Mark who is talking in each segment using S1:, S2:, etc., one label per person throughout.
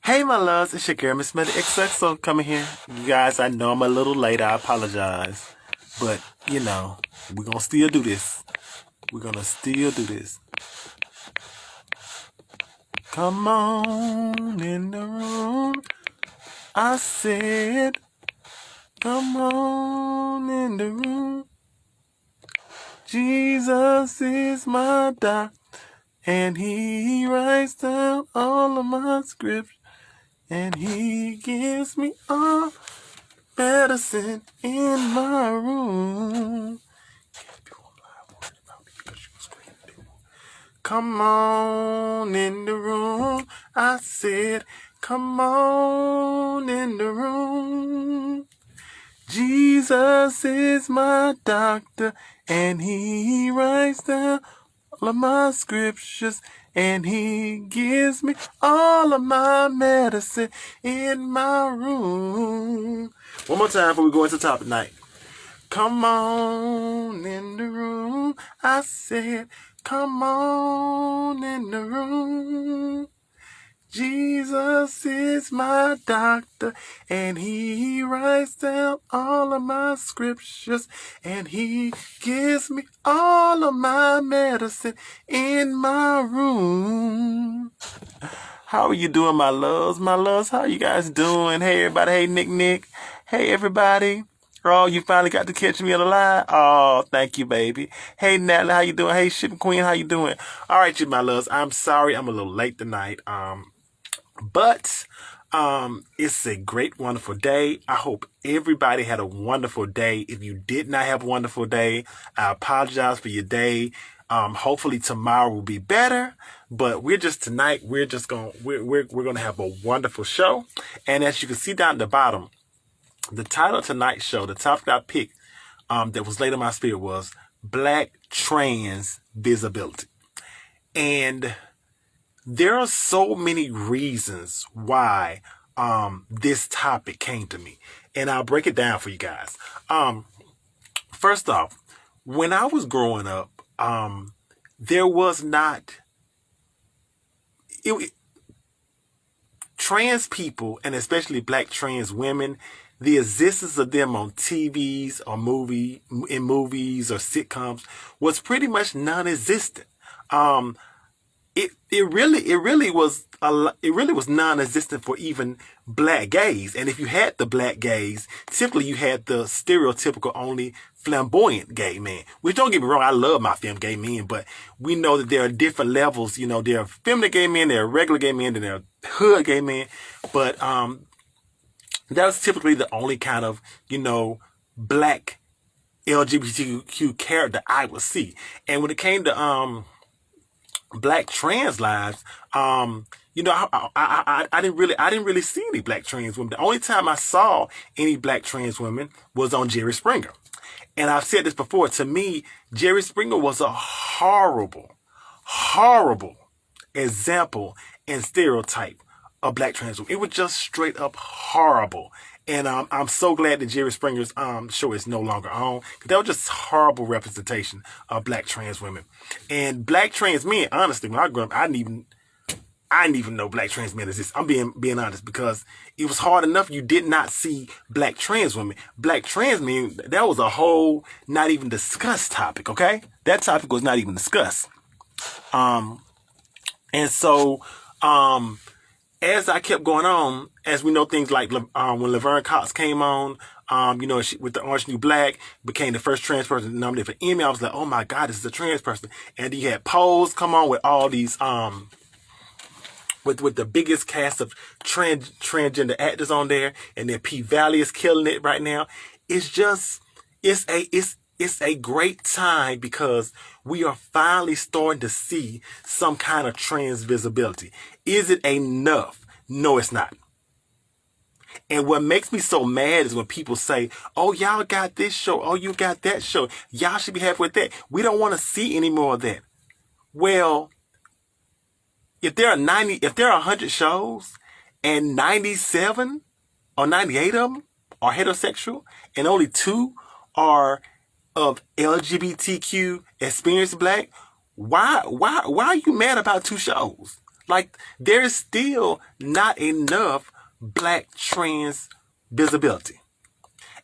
S1: Hey, my loves, it's your girl, Miss Meta XXO coming here. You guys, I know I'm a little late. I apologize. But, we're going to still do this. We're going to still do this. Come on in the room. I said, come on in the room. Jesus is my doctor, and he writes down all of my scripts, and he gives me all medicine in my room. Come on in the room. I said, come on in the room. Jesus is my doctor, and he writes down all of my scriptures, and he gives me all of my medicine in my room. One more time before we go into the topic tonight. Come on in the room. I said, come on in the room. Jesus is my doctor, and he writes down all of my scriptures, and he gives me all of my medicine in my room. How are you doing, my loves? My loves, how you guys doing? Hey, everybody. Hey, Nick. Hey, everybody. Oh, you finally got to catch me on the line? Oh, thank you, baby. Hey, Natalie, how you doing? Hey, Shipping Queen, how you doing? All right, you, my loves. I'm sorry I'm a little late tonight. But it's a great, wonderful day. I hope everybody had a wonderful day. If you did not have a wonderful day, I apologize for your day. Hopefully tomorrow will be better. But we're gonna have a wonderful show. And as you can see down at the bottom, the title of tonight's show, the topic I picked, that was laid on my spirit was Black Trans Visibility. And there are so many reasons why this topic came to me, and I'll break it down for you guys. First off, when I was growing up, there was not trans people, and especially black trans women. The existence of them on TVs or in movies or sitcoms was pretty much non-existent. It really was non-existent for even black gays. And if you had the black gays, typically you had the stereotypical only flamboyant gay man. Which, don't get me wrong, I love my femme gay men, but we know that there are different levels. There are feminine gay men, there are regular gay men, and there are hood gay men. But that was typically the only kind of black LGBTQ character I would see. And when it came to black trans lives, I didn't really see any black trans women. The only time I saw any black trans women was on Jerry Springer. And I've said this before, to me, Jerry Springer was a horrible example and stereotype of black trans women. It was just straight up horrible. And I'm so glad that Jerry Springer's show is no longer on, because that was just horrible representation of black trans women. And black trans men, honestly, when I grew up, I didn't even know black trans men exist. I'm being honest, because it was hard enough you did not see black trans women. Black trans men, that was a whole not even discussed topic, okay? That topic was not even discussed. And so as I kept going on, as we know, things like when Laverne Cox came on, she, with the Orange New Black, became the first trans person nominated for Emmy. I was like, oh my God, this is a trans person. And you had Pose come on with all these, with the biggest cast of transgender actors on there, and then P Valley is killing it right now. It's a great time, because we are finally starting to see some kind of trans visibility. Is it enough? No, it's not. And what makes me so mad is when people say, oh, y'all got this show. Oh, you got that show. Y'all should be happy with that. We don't want to see any more of that. Well, if there are 100 shows and 97 or 98 of them are heterosexual and only 2 are of LGBTQ experienced black, why are you mad about 2 shows? Like, there is still not enough black trans visibility.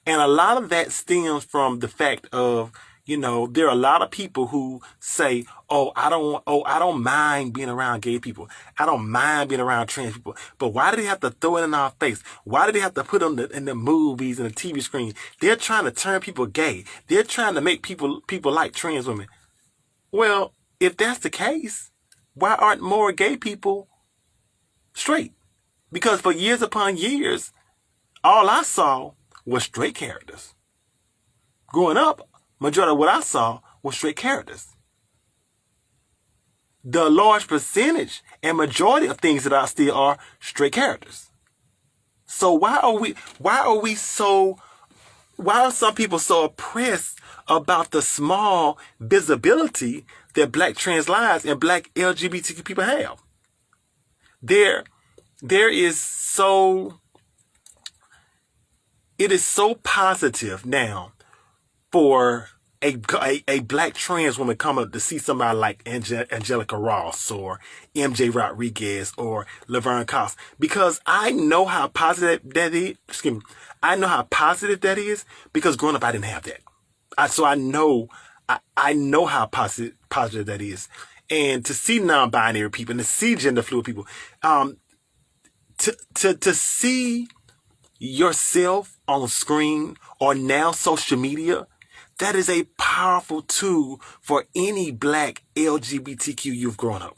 S1: And a lot of that stems from the fact of, there are a lot of people who say, I don't mind being around gay people. I don't mind being around trans people. But why do they have to throw it in our face? Why do they have to put them in the movies and the TV screen? They're trying to turn people gay. They're trying to make people like trans women. Well, if that's the case, why aren't more gay people straight? Because for years upon years, all I saw was straight characters. Growing up, majority of what I saw was straight characters. The large percentage and majority of things that I still are straight characters. So why are some people so oppressed about the small visibility that black trans lives and black LGBTQ people have? It is so positive now for a black trans woman come up to see somebody like Angelica Ross or MJ Rodriguez or Laverne Cox, because I know how positive that is. Excuse me. I know how positive that is because growing up I didn't have that. So I know how positive that is. And to see non-binary people and to see gender fluid people, to see yourself on screen or now social media, that is a powerful tool for any black LGBTQ youth growing up.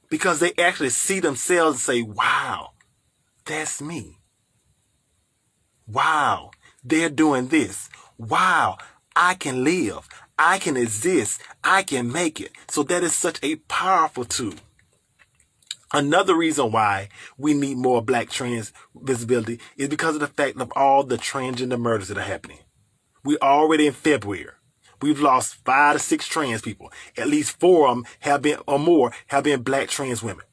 S1: Because they actually see themselves and say, wow, that's me. Wow, they're doing this. Wow, I can live. I can exist. I can make it. So that is such a powerful tool. Another reason why we need more black trans visibility is because of the fact of all the transgender murders that are happening. We're already in February. We've lost 5 to 6 trans people. At least 4 of them have been black trans women.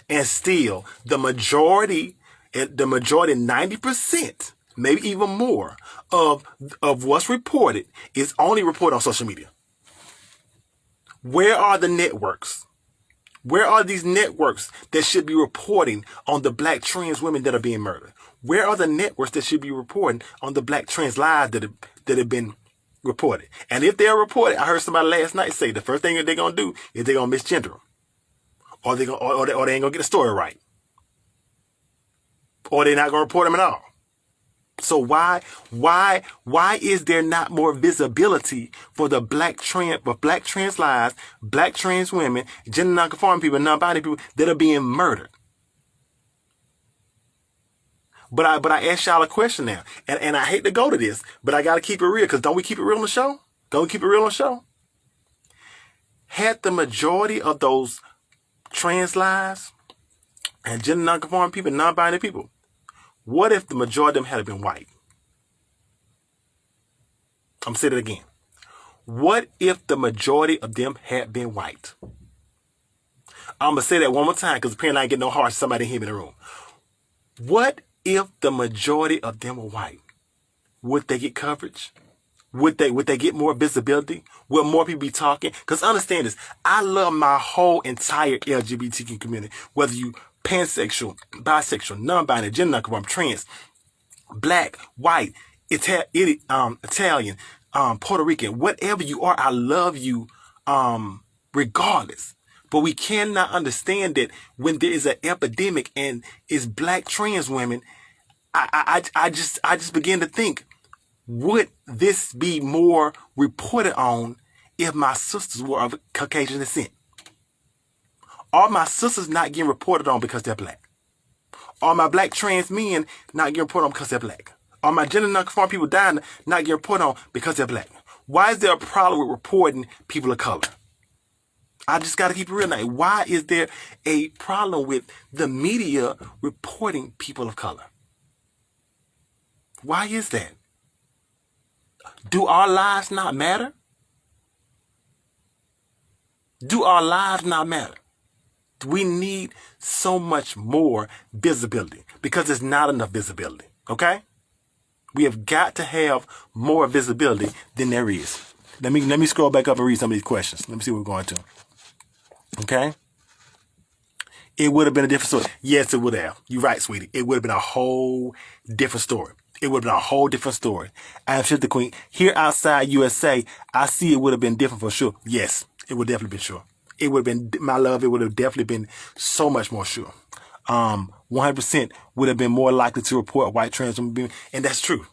S1: And still, the majority, 90%, maybe even more, of what's reported is only reported on social media. Where are the networks? Where are these networks that should be reporting on the black trans women that are being murdered? Where are the networks that should be reporting on the black trans lives that have been reported? And if they're reported, I heard somebody last night say the first thing that they're going to do is they're going to misgender them. Or they ain't going to get the story right. Or they're not going to report them at all. So why is there not more visibility for the black trans lives, black trans women, gender nonconforming people, non-binary people that are being murdered? But I ask y'all a question now, and I hate to go to this, but I got to keep it real, because don't we keep it real on the show? Don't we keep it real on the show? Had the majority of those trans lives and gender nonconforming people, non-binary people, what if the majority of them had been white? I'm saying it again. What if the majority of them had been white? I'm going to say that one more time because apparently I ain't getting no harsh. Somebody hear me in the room. What if the majority of them were white? Would they get coverage? Would they get more visibility? Will more people be talking? Because understand this. I love my whole entire LGBTQ community. Whether you pansexual, bisexual, non-binary, gender nonconforming, trans, black, white, Italian, Puerto Rican, whatever you are, I love you regardless. But we cannot understand that when there is an epidemic and it's black trans women, I just begin to think, would this be more reported on if my sisters were of Caucasian descent? Are my sisters not getting reported on because they're black? Are my black trans men not getting reported on because they're black? Are my gender nonconforming people dying not getting reported on because they're black? Why is there a problem with reporting people of color? I just got to keep it real now. Why is there a problem with the media reporting people of color? Why is that? Do our lives not matter? Do our lives not matter? We need so much more visibility because there's not enough visibility, okay? We have got to have more visibility than there is. Let me scroll back up and read some of these questions. Let me see what we're going to. Okay? it would have been a different story. Yes, it would have. You're right, sweetie. It would have been a whole different story. It would have been a whole different story. I am sure the queen here outside USA, I see it would have been different for sure. Yes, it would definitely been sure. It would have been, my love, it would have definitely been so much more sure. 100% would have been more likely to report white trans women, and that's true.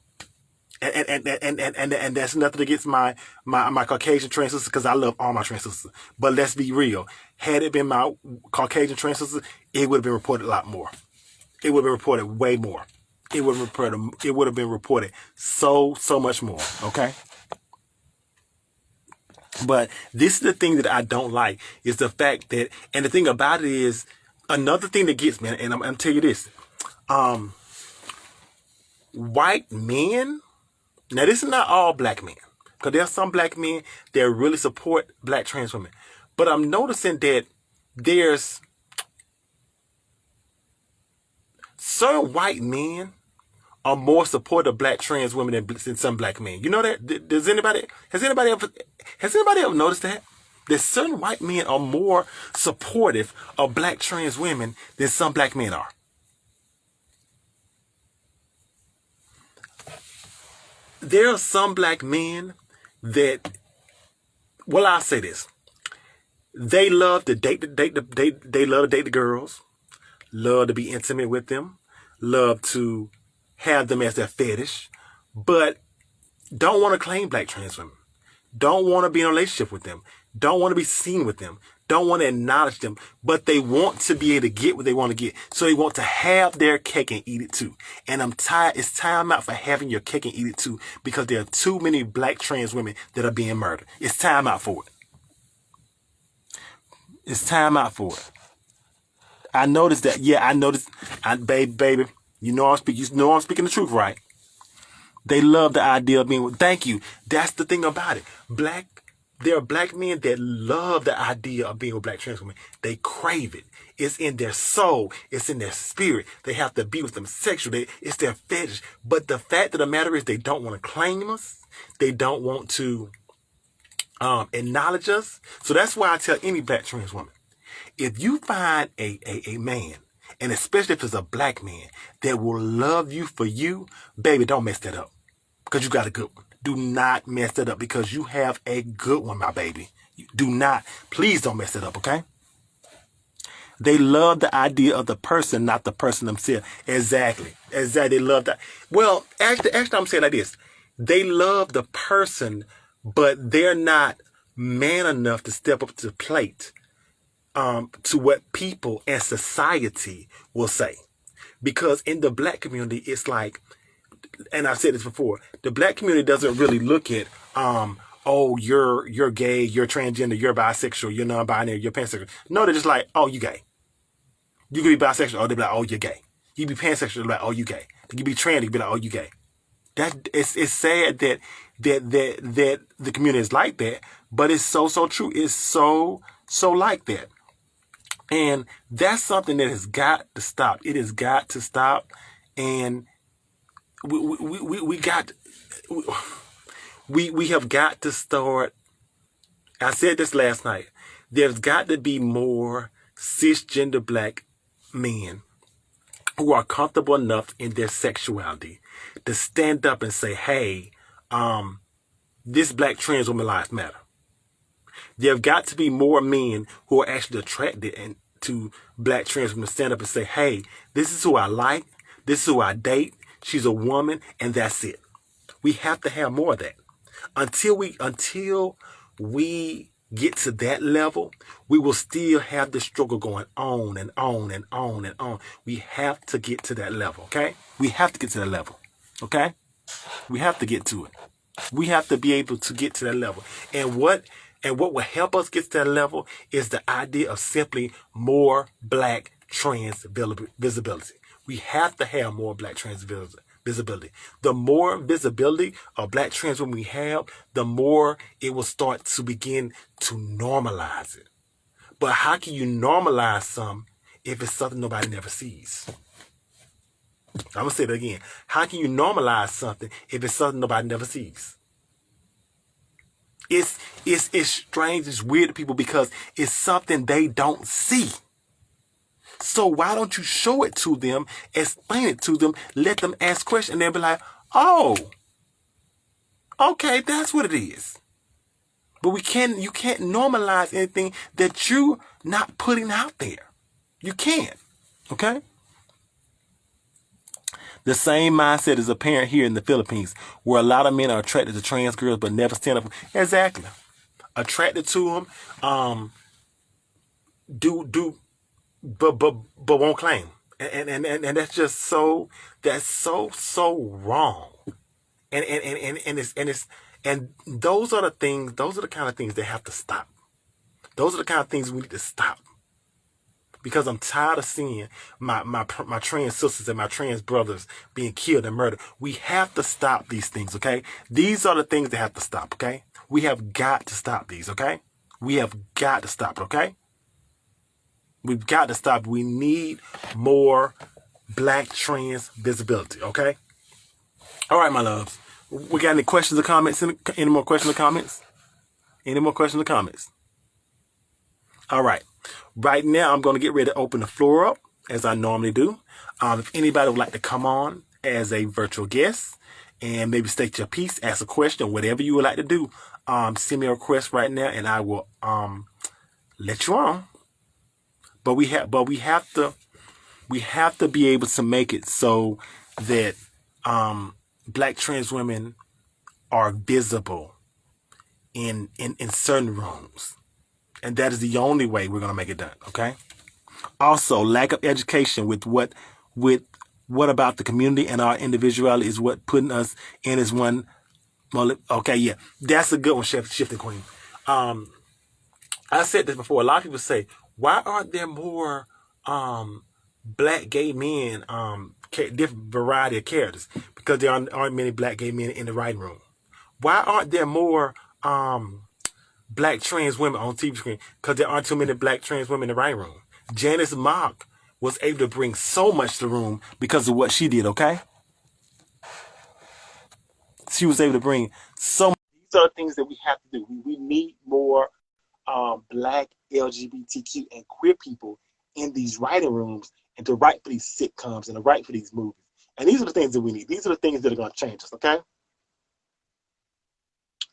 S1: And that's nothing against my Caucasian trans sisters, because I love all my trans sisters. But let's be real. Had it been my Caucasian trans sisters, it would have been reported a lot more. It would have been reported way more. It would have been reported so much more. Okay. But this is the thing that I don't like, is the fact that, and the thing about it is, another thing that gets me, and I'm gonna tell you this, white men. Now, this is not all black men, because there are some black men that really support black trans women. But I'm noticing that there's certain white men are more supportive of black trans women than some black men. You know that? Has anybody ever noticed that? That certain white men are more supportive of black trans women than some black men are. There are some black men that, well, I'll say this. They love to date they love to date the girls, love to be intimate with them, love to have them as their fetish, but don't want to claim black trans women, don't want to be in a relationship with them, don't want to be seen with them, don't want to acknowledge them, but they want to be able to get what they want to get. So they want to have their cake and eat it too. And I'm tired. It's time out for having your cake and eat it too, because there are too many black trans women that are being murdered. It's time out for it. It's time out for it. I noticed that. Yeah, I noticed. Baby, you know I'm speaking the truth, right? They love the idea of being. Thank you. That's the thing about it. There are black men that love the idea of being with black trans women. They crave it. It's in their soul. It's in their spirit. They have to be with them sexually. It's their fetish. But the fact of the matter is, they don't want to claim us. They don't want to acknowledge us. So that's why I tell any black trans woman, if you find a man, and especially if it's a black man, that will love you for you, baby, don't mess that up, because you got a good one. Do not mess that up, because you have a good one, my baby. Do not. Please don't mess it up, okay? They love the idea of the person, not the person themselves. Exactly. They love that. Well, actually, I'm saying like this. They love the person, but they're not man enough to step up to the plate to what people and society will say. Because in the black community, it's like, and I've said this before, the black community doesn't really look at, oh, you're gay, you're transgender, you're bisexual, you're non-binary, you're pansexual. No, they're just like, oh, you gay. You can be bisexual, or they'll be like, oh, you're gay. You can be pansexual, they'll be like, oh, you gay. You can be trans, they'll be like, oh, you gay. It's sad that the community is like that, but it's so true. It's so like that. And that's something that has got to stop. It has got to stop. And we have got to start. I said this last night. There's got to be more cisgender black men who are comfortable enough in their sexuality to stand up and say, hey, this black trans woman lives matter. There have got to be more men who are actually attracted to black trans women to stand up and say, hey, this is who I like. This is who I date. She's a woman, and that's it. We have to have more of that. Until we get to that level, we will still have the struggle going on and on and on and on. We have to get to that level, okay? We have to get to that level, okay? We have to get to it. We have to be able to get to that level. And what will help us get to that level is the idea of simply more black trans visibility. We have to have more black trans visibility. The more visibility of black trans women we have, the more it will start to begin to normalize it. But how can you normalize something if it's something nobody never sees? I'm going to say that again. How can you normalize something if it's something nobody never sees? It's strange, it's weird to people because it's something they don't see. So why don't you show it to them, explain it to them, let them ask questions, and they'll be like, oh, okay, that's what it is. But you can't normalize anything that you're not putting out there. You can't. Okay? The same mindset is apparent here in the Philippines, where a lot of men are attracted to trans girls but never stand up. Exactly. Attracted to them, but won't claim. And that's just so wrong. And those are the kind of things that have to stop. Those are the kind of things we need to stop. Because I'm tired of seeing my trans sisters and my trans brothers being killed and murdered. We have to stop these things, okay? These are the things that have to stop, okay? We have got to stop these, okay? We have got to stop it, okay? We've got to stop. We need more black trans visibility, okay? All right, my loves. We got any questions or comments? Any more questions or comments? Any more questions or comments? All right. Right now, I'm going to get ready to open the floor up, as I normally do. If anybody would like to come on as a virtual guest and maybe state your piece, ask a question, whatever you would like to do, send me a request right now, and I will let you on. But we have to be able to make it so that black trans women are visible in certain rooms. And that is the only way we're going to make it done, okay? Also, lack of education with what about the community and our individuality is what putting us in as one. Okay, yeah, that's a good one, Shifting Queen. I said this before. A lot of people say, why aren't there more black gay men, different variety of characters? Because there aren't many black gay men in the writing room. Why aren't there more black trans women on TV screen? Because there aren't too many black trans women in the writing room. Janice Mock was able to bring so much to the room because of what she did, okay? She was able to bring so much. These are the things that we have to do. We need more black LGBTQ and queer people in these writing rooms and to write for these sitcoms and to write for these movies. And these are the things that we need. These are the things that are going to change us, okay?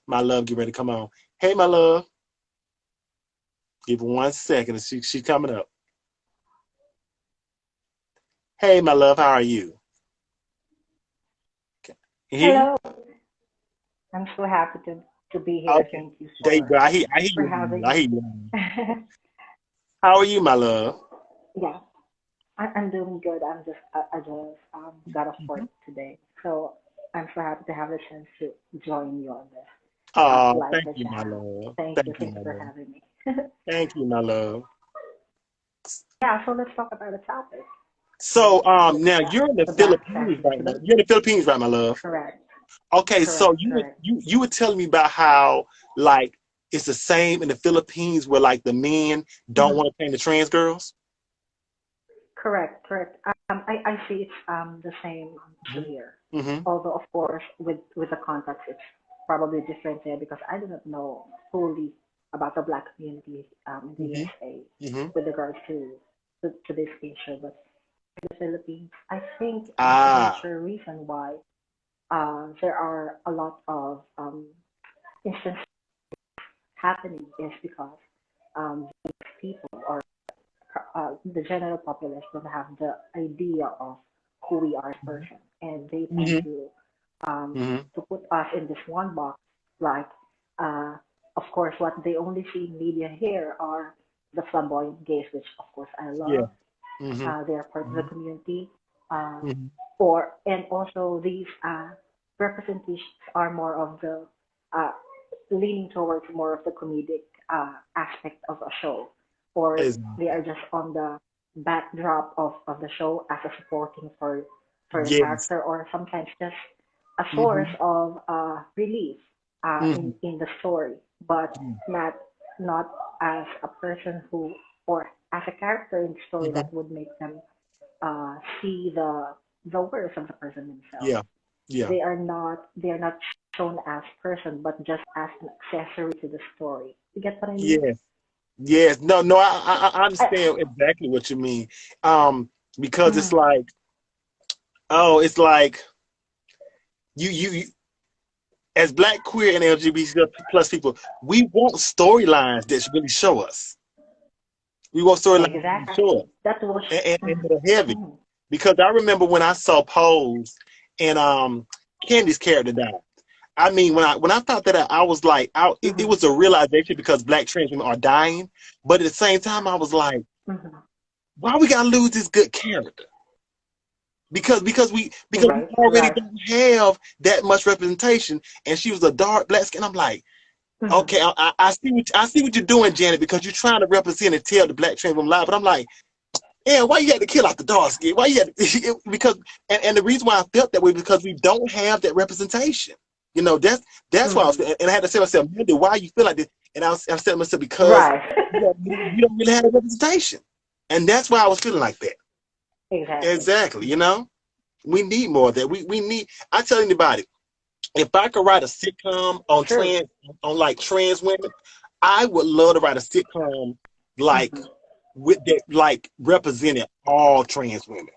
S1: My love, get ready to come on. Hey, my love. Give her 1 second. She's coming up. Hey, my love, how are you? Okay.
S2: Hello. I'm so happy to be here.
S1: Okay.
S2: Thank you
S1: There you go. I hear
S2: for
S1: you.
S2: having
S1: I hear
S2: me.
S1: you. How are you, my love?
S2: Yeah, I'm doing good. I just got off work today, so I'm so happy to have the chance to join you on this
S1: Oh, thank
S2: lively
S1: you, my
S2: chat.
S1: love.
S2: Thank
S1: Thank
S2: you.
S1: you,
S2: Thank
S1: my
S2: you for
S1: love.
S2: having me.
S1: Thank you, my love.
S2: Yeah, so let's talk about the topic.
S1: So, now
S2: Yeah,
S1: you're in the
S2: the black
S1: Philippines
S2: trans
S1: right now.
S2: women.
S1: You're in the Philippines, right, my love?
S2: Correct.
S1: Okay, so
S2: Correct. Correct.
S1: you were telling me about how like it's the same in the Philippines where like the men don't
S2: Mhm.
S1: want to train the trans girls.
S2: Correct, correct. I see it's the same here.
S1: Mm-hmm.
S2: Although, of course, with the context, it's probably different there because I do not know fully about the black community in the
S1: Mm-hmm.
S2: USA
S1: Mm-hmm.
S2: with regards to this issue. But in the Philippines, I think the
S1: Ah.
S2: major reason why there are a lot of instances happening is because people or the general populace don't have the idea of who we are as a person, and they tend
S1: Mm-hmm. Mm-hmm.
S2: to put us in this one box. Like, uh, of course, what they only see in media here are the flamboyant gays, which of course I
S1: Yeah.
S2: love.
S1: Mm-hmm.
S2: They are part of the community, uh,
S1: Mm-hmm.
S2: or and also these representations are more of the uh, leaning towards more of the comedic aspect of a show, or they
S1: Exactly.
S2: are just on the backdrop of the show as a supporting for the
S1: Yes.
S2: character, or sometimes just a source
S1: Mm-hmm.
S2: of relief
S1: Mm-hmm.
S2: in the story, but not not as a person who or as a character in the story
S1: Mm-hmm.
S2: that would make them see the worst of the person themselves.
S1: Yeah. Yeah.
S2: They are not shown as person, but just as an accessory to the story. You get what I mean?
S1: Yes. Yes, no, I
S2: I,
S1: understand exactly what you mean. Because it's
S2: mm,
S1: like, oh, it's like you as Black, queer, and LGBT plus people, we want storylines that really show us. We want storylines that really show us,
S2: exactly. That was.
S1: and
S2: Mm,
S1: that are heavy.
S2: mm,
S1: Because I remember when I saw Pose and Candy's character died. I mean, when I thought that, I was like, it
S2: mm,
S1: was a realization because Black trans women are dying, but at the same time, I was like,
S2: mm.
S1: why we gotta lose this good character? Because we
S2: Right,
S1: already
S2: right.
S1: don't have that much representation, and she was a dark black skin. I'm like,
S2: Mm,
S1: okay, I see what you're doing, Janet, because you're trying to represent and tell the Black trans woman live. But I'm like, yeah, why you had to kill off the dark skin? Why you had to, because and the reason why I felt that way because we don't have that representation. You know, that's why I was,
S2: mm.
S1: and I had to say to myself, Mindy, why you feel like this? And I said to myself, because
S2: Right.
S1: you don't really have a representation, and that's why I was feeling like that.
S2: Exactly.
S1: Exactly, you know. We need more of that. We need. I tell anybody, if I could write a sitcom on
S2: True.
S1: like trans women, I would love to write a sitcom like
S2: Mm-hmm.
S1: with that like representing all trans women.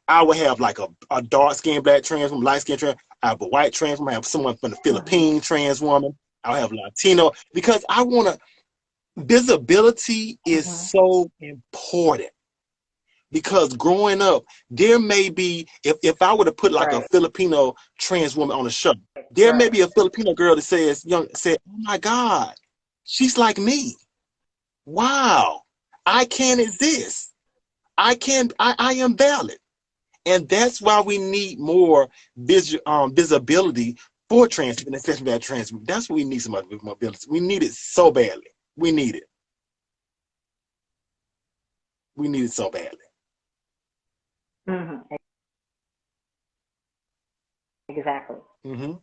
S1: I would have like a dark skinned Black trans woman, light skinned trans. I have a white trans woman. I have someone from the
S2: Mm-hmm.
S1: Philippine trans woman. I'll have Latino because I want to. Visibility is
S2: Mm-hmm.
S1: so important because growing up, there may be if I were to put like a
S2: Right.
S1: Filipino trans woman on a show, there may
S2: Right.
S1: be a Filipino girl that said, "Oh my God, she's like me. Wow, I can exist. I am valid." And that's why we need more visibility for trans people, especially that trans people. That's what we need, some mobility. We need it so badly. We need it. We need it so badly.
S2: Mm-hmm. Exactly.
S1: Hmm.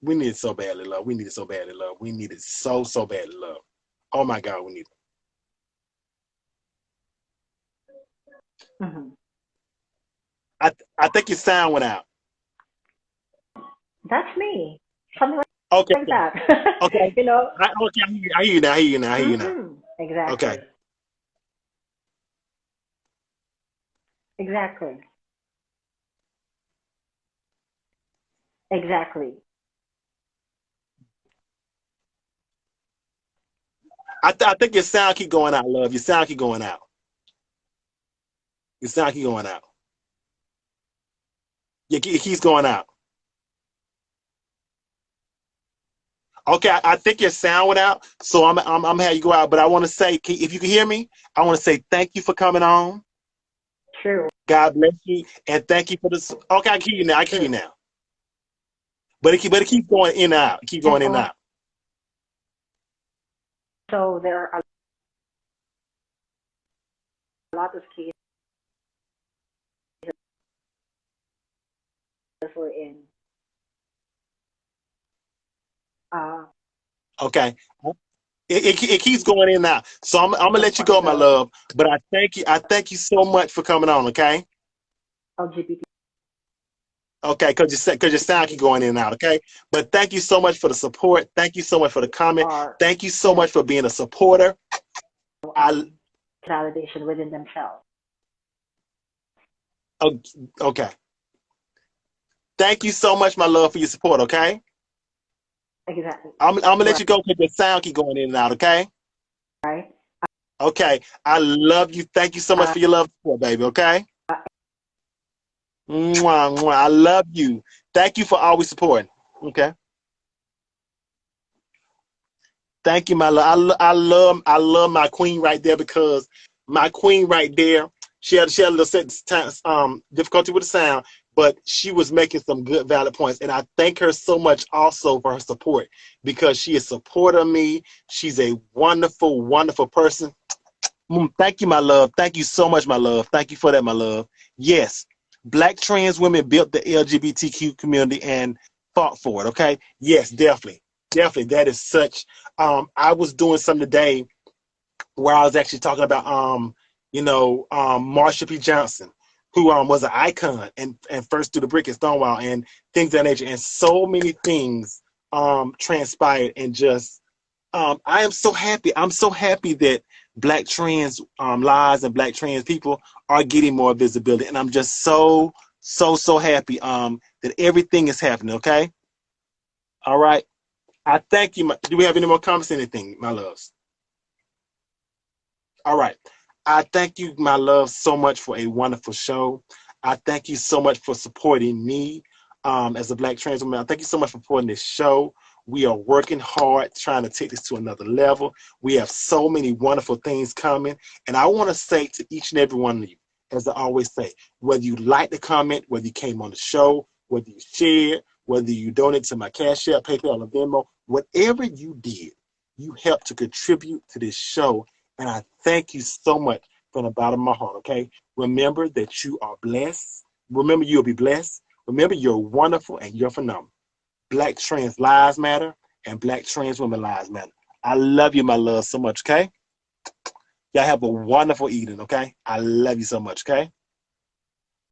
S1: We need it so badly, love. We need it so badly, love. We need it so badly, love. Oh my God, we need it.
S2: Mm-hmm.
S1: I think your sound went out.
S2: That's me. Something
S1: Okay,
S2: like that.
S1: okay.
S2: you know.
S1: Okay, I hear you now. I hear you now. I hear you now.
S2: Mm-hmm. Exactly.
S1: Okay.
S2: Exactly. Exactly.
S1: I think your sound keep going out, love. Your sound keep going out. Your sound keep going out. It keeps going out. Okay, I think your sound went out, so I'm gonna have you go out. But I want to say, if you can hear me, I want to say thank you for coming on.
S2: True.
S1: God bless you, and thank you for this. Okay, I can hear you now. I can hear
S2: True.
S1: you now. But it keeps going in and out. It keeps
S2: And
S1: going in and out.
S2: also, there are a lot of cases we're in. Uh,
S1: Okay. It keeps going in and out. So I'm gonna
S2: some
S1: let you
S2: of
S1: go, my
S2: the
S1: love. But I thank you. I thank you so much for coming on. Okay.
S2: LGBT
S1: Okay, because your sound keep going in and out. Okay. But thank you so much for the support. Thank you so much for the comment.
S2: are,
S1: Thank you so
S2: you
S1: much for being a supporter. I
S2: um, validation within themselves.
S1: oh, okay. Thank you so much, my love, for your support. Okay.
S2: Exactly.
S1: I'm gonna let
S2: Right.
S1: you go because your sound keep going in and out. Okay.
S2: Right.
S1: Okay. I love you. Thank you so much
S2: Uh,
S1: for your love and support, baby. Okay. Mwah, mwah. I love you. Thank you for always supporting. Okay. Thank you, my love. I love my queen right there because my queen right there, she had a little difficulty with the sound, but she was making some good valid points. And I thank her so much also for her support because she is a supporter of me. She's a wonderful, wonderful person. Thank you, my love. Thank you so much, my love. Thank you for that, my love. Yes, Black trans women built the LGBTQ community and fought for it. Okay. Yes, definitely. Definitely. That is such. I was doing something today where I was actually talking about, Marsha P. Johnson, who was an icon and first through the brick at Stonewall and things of that nature. And so many things transpired and just I am so happy. I'm so happy that Black trans lives and Black trans people are getting more visibility, and I'm just so happy that everything is happening. Okay, all right. I thank you. Do we have any more comments? Anything, my loves? All right. I thank you, my love, so much for a wonderful show. I thank you so much for supporting me as a Black trans woman. I thank you so much for supporting this show. We are working hard trying to take this to another level. We have so many wonderful things coming. And I want to say to each and every one of you, as I always say, whether you like the comment, whether you came on the show, whether you shared, whether you donate to my Cash App, PayPal, or Venmo, whatever you did, you helped to contribute to this show. And I thank you so much from the bottom of my heart, okay? Remember that you are blessed. Remember you'll be blessed. Remember you're wonderful and you're phenomenal. Black trans lives matter and Black trans women lives matter. I love you, my love, so much, okay? Y'all have a wonderful evening, okay? I love you so much, okay?